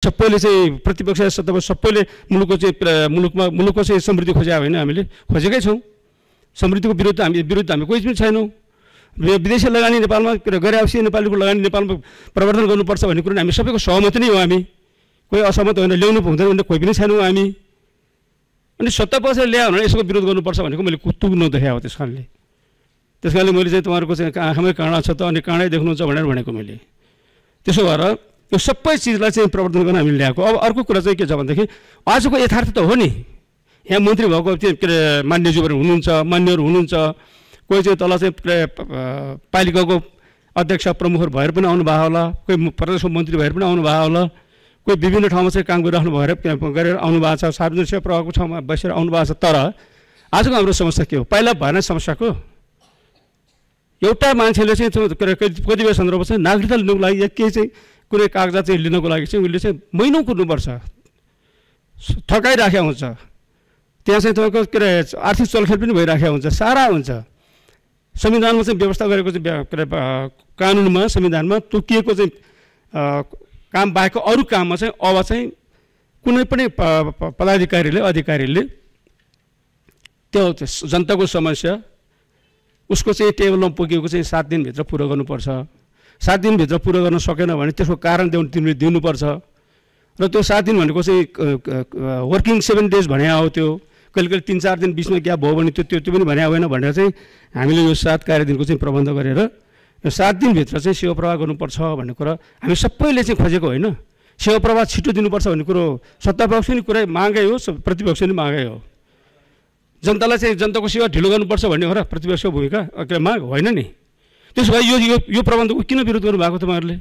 सबैले चाहिँ प्रतिपक्ष सत्तापक्ष सबैले मुलुकको चाहिँ समृद्धि खोजे होइन, हामीले खोजेकै छौँ। समृद्धिको विरुद्ध हामी कोही पनि छैनौँ। विदेशी लगानी नेपालमा गरे नेपालीको लगानी नेपालमा प्रवर्धन गर्नुपर्छ भन्ने कुरो हामी सबैको सहमति नै हो। हामी कोही असहमत होइन, ल्याउनु हुँदैन भने कोही पनि छैनौँ हामी। अनि सत्तापक्षले ल्यायो भने यसको विरोध गर्नुपर्छ भनेको मैले कुतुक नदेखाएको हो। त्यस कारणले मैले चाहिँ तपाईँहरूको चाहिँ आँखामै काँडा छ त अनि काँडै देख्नुहुन्छ भनेको मैले। त्यसो भएर यो सबै चिजलाई चाहिँ प्रवर्धन गर्न हामीले ल्याएको। अब अर्को कुरा चाहिँ के छ भनेदेखि आजको यथार्थ त हो नि, यहाँ मन्त्री भएको के अरे मान्यज्यूहरू हुनुहुन्छ, मान्यहरू हुनुहुन्छ, कोही चाहिँ तल चाहिँ पालिकाको अध्यक्ष प्रमुखहरू भएर पनि आउनुभयो होला, कोही प्रदेशको मन्त्री भएर पनि आउनुभयो होला, कोही विभिन्न ठाउँमा चाहिँ काम गरिराख्नु गरेर आउनुभएको छ, सार्वजनिक सेवा प्रभागको ठाउँमा बसेर आउनुभएको छ। तर आजको हाम्रो समस्या के हो? पहिला भएन समस्याको एउटा मान्छेले चाहिँ कति बेला सन्दर्भमा चाहिँ नागरिकता लिनुको लागि या केही चाहिँ कुनै कागजात चाहिँ लिनको लागि चाहिँ उसले चाहिँ महिनौँ कुर्नुपर्छ, थकाइराखेको हुन्छ। त्यहाँ चाहिँ तपाईँको के अरे आर्थिक चलखेल पनि भइराखेको हुन्छ, सारा हुन्छ। संविधानमा चाहिँ व्यवस्था गरेको चाहिँ के अरे कानुनमा संविधानमा तोकिएको चाहिँ काम बाहेकको अरू काममा चाहिँ अब चाहिँ कुनै पनि पदाधिकारीले अधिकारीले त्यो जनताको समस्या उसको चाहिँ टेबलमा पुगेको चाहिँ 7 दिनभित्र पुरा गर्नुपर्छ। 7 दिनभित्र पुरा गर्न सकेन भने त्यसको कारण तिमीले दिनुपर्छ। र त्यो 7 दिन भनेको चाहिँ वर्किङ 7 डेज भने हो। त्यो कहिले 3-4 दिन बिचमा ग्याप भयो भने त्यो पनि भने होइन भनेर चाहिँ हामीले यो 7 कार्यदिनको चाहिँ प्रबन्ध गरेर यो 7 दिनभित्र चाहिँ सेवा प्रवाह गर्नुपर्छ भन्ने कुरा हामी सबैले चाहिँ खोजेको होइन। सेवा प्रवाह छिटो दिनुपर्छ भन्ने कुरो सत्तापक्ष नि कुरा मागै हो, प्रतिपक्ष नि मागै हो। जनतालाई चाहिँ जनताको सेवा ढिलो गर्नुपर्छ भन्ने हो र प्रतिपक्षको भूमिका माग होइन नि। त्यसो भए यो प्रबन्धको किन विरोध गर्नुभएको तपाईँहरूले?